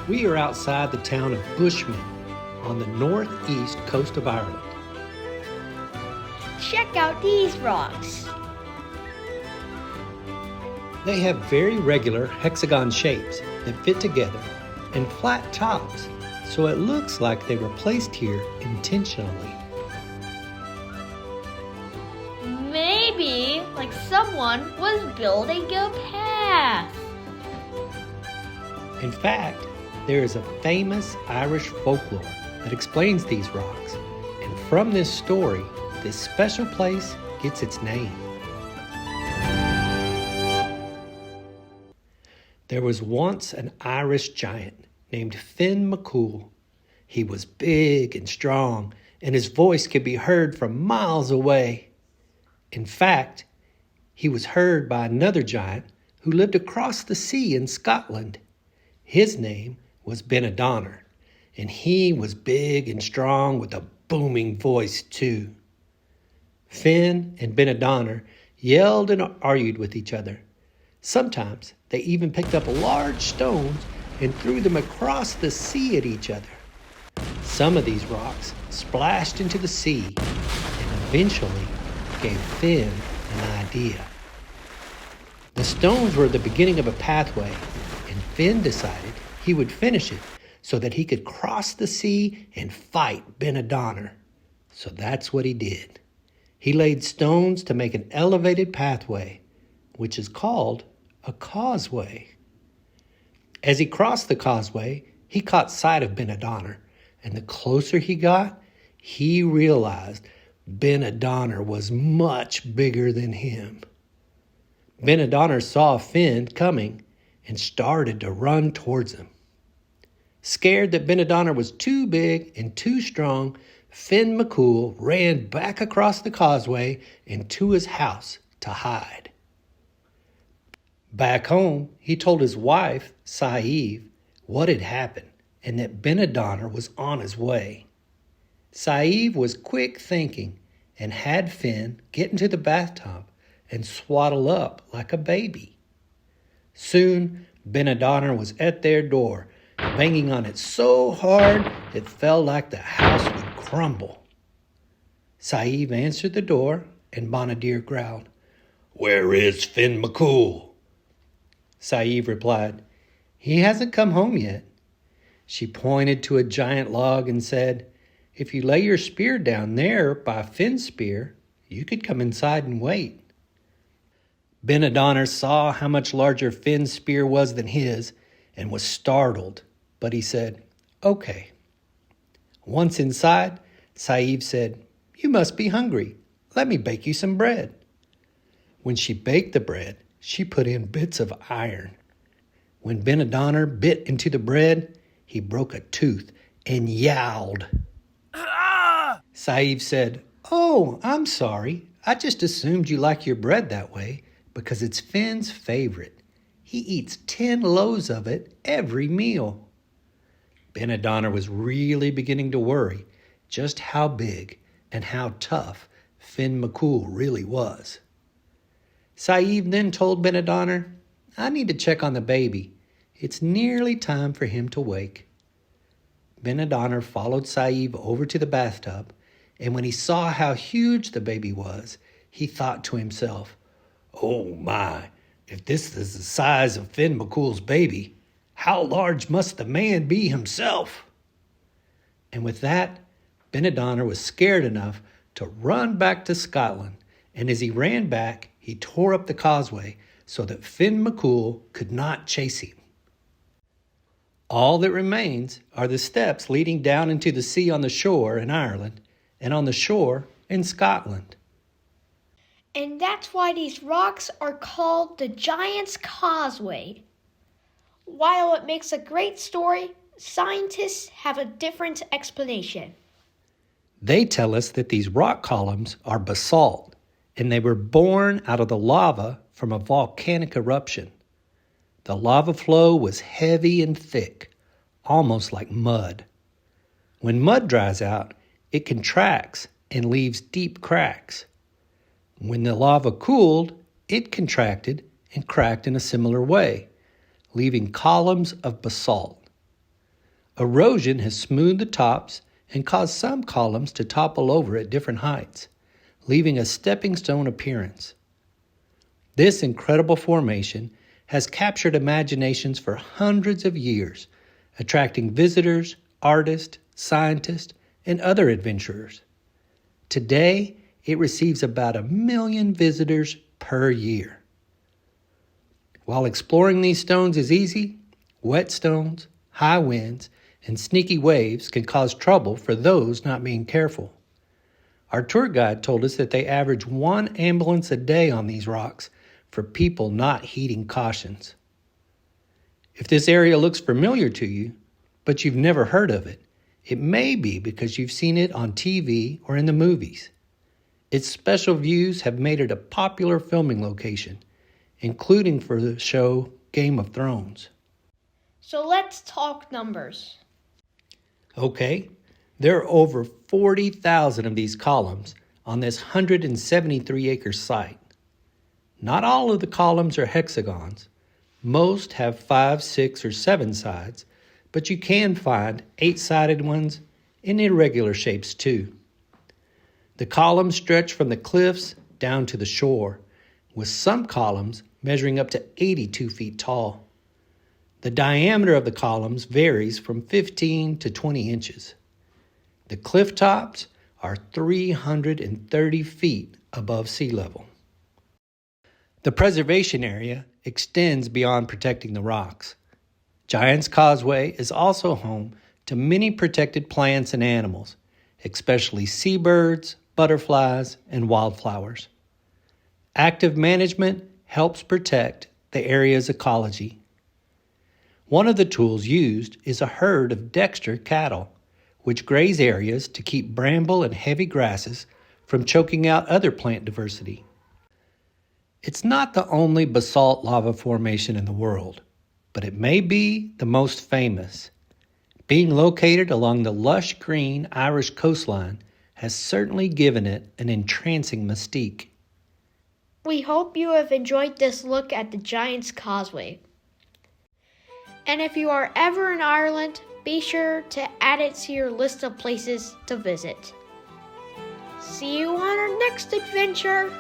We are outside the town of Bushman on the northeast coast of Ireland. Check out these rocks. They have very regular hexagon shapes that fit together and flat tops, so it looks like they were placed here intentionally. Maybe like someone was building a path. In fact, there is a famous Irish folklore that explains these rocks, and from this story, this special place gets its name. There was once an Irish giant named Finn McCool. He was big and strong, and his voice could be heard from miles away. In fact, he was heard by another giant who lived across the sea in Scotland. His name was Benadonner, and he was big and strong with a booming voice too. Finn and Benadonner yelled and argued with each other. Sometimes they even picked up large stones and threw them across the sea at each other. Some of these rocks splashed into the sea and eventually gave Finn an idea. The stones were the beginning of a pathway, and Finn decided he would finish it so that he could cross the sea and fight Benadonner. So that's what he did. He laid stones to make an elevated pathway, which is called a causeway. As he crossed the causeway, he caught sight of Benadonner, and the closer he got, he realized Benadonner was much bigger than him. Benadonner saw Finn coming and started to run towards him. Scared that Benadonner was too big and too strong, Finn McCool ran back across the causeway and to his house to hide. Back home, he told his wife, Saif, what had happened and that Benadonner was on his way. Saif was quick thinking and had Finn get into the bathtub and swaddle up like a baby. Soon, Benadonner was at their door, banging on it so hard it felt like the house would crumble. Saif answered the door, and Bonadir growled, "Where is Finn McCool?" Saif replied, "He hasn't come home yet." She pointed to a giant log and said, "If you lay your spear down there by Finn's spear, you could come inside and wait." Benadonner saw how much larger Finn's spear was than his and was startled, but he said, "Okay." Once inside, Saif said, "You must be hungry. Let me bake you some bread." When she baked the bread, she put in bits of iron. When Benadonner bit into the bread, he broke a tooth and yowled. "Ah!" Saif said, "Oh, I'm sorry. I just assumed you like your bread that way because it's Finn's favorite. He eats 10 loaves of it every meal." Benadonner was really beginning to worry just how big and how tough Finn McCool really was. Saif then told Benadonner, "I need to check on the baby. It's nearly time for him to wake." Benadonner followed Saif over to the bathtub, and when he saw how huge the baby was, he thought to himself, "Oh my, if this is the size of Finn McCool's baby, how large must the man be himself?" And with that, Benadonner was scared enough to run back to Scotland, and as he ran back, he tore up the causeway so that Finn McCool could not chase him. All that remains are the steps leading down into the sea on the shore in Ireland and on the shore in Scotland. And that's why these rocks are called the Giant's Causeway. While it makes a great story, scientists have a different explanation. They tell us that these rock columns are basalt, and they were born out of the lava from a volcanic eruption. The lava flow was heavy and thick, almost like mud. When mud dries out, it contracts and leaves deep cracks. When the lava cooled, it contracted and cracked in a similar way, leaving columns of basalt. Erosion has smoothed the tops and caused some columns to topple over at different heights, leaving a stepping stone appearance. This incredible formation has captured imaginations for hundreds of years, attracting visitors, artists, scientists, and other adventurers. Today, it receives about 1 million visitors per year. While exploring these stones is easy, wet stones, high winds, and sneaky waves can cause trouble for those not being careful. Our tour guide told us that they average 1 ambulance a day on these rocks for people not heeding cautions. If this area looks familiar to you, but you've never heard of it, it may be because you've seen it on TV or in the movies. Its special views have made it a popular filming location, including for the show Game of Thrones. So let's talk numbers. Okay, there are over 40,000 of these columns on this 173-acre site. Not all of the columns are hexagons. Most have 5, 6, or 7 sides, but you can find 8-sided ones in irregular shapes too. The columns stretch from the cliffs down to the shore, with some columns measuring up to 82 feet tall. The diameter of the columns varies from 15 to 20 inches. The cliff tops are 330 feet above sea level. The preservation area extends beyond protecting the rocks. Giant's Causeway is also home to many protected plants and animals, especially seabirds, butterflies, and wildflowers. Active management helps protect the area's ecology. One of the tools used is a herd of Dexter cattle, which graze areas to keep bramble and heavy grasses from choking out other plant diversity. It's not the only basalt lava formation in the world, but it may be the most famous. Being located along the lush green Irish coastline has certainly given it an entrancing mystique. We hope you have enjoyed this look at the Giant's Causeway. And if you are ever in Ireland, be sure to add it to your list of places to visit. See you on our next adventure!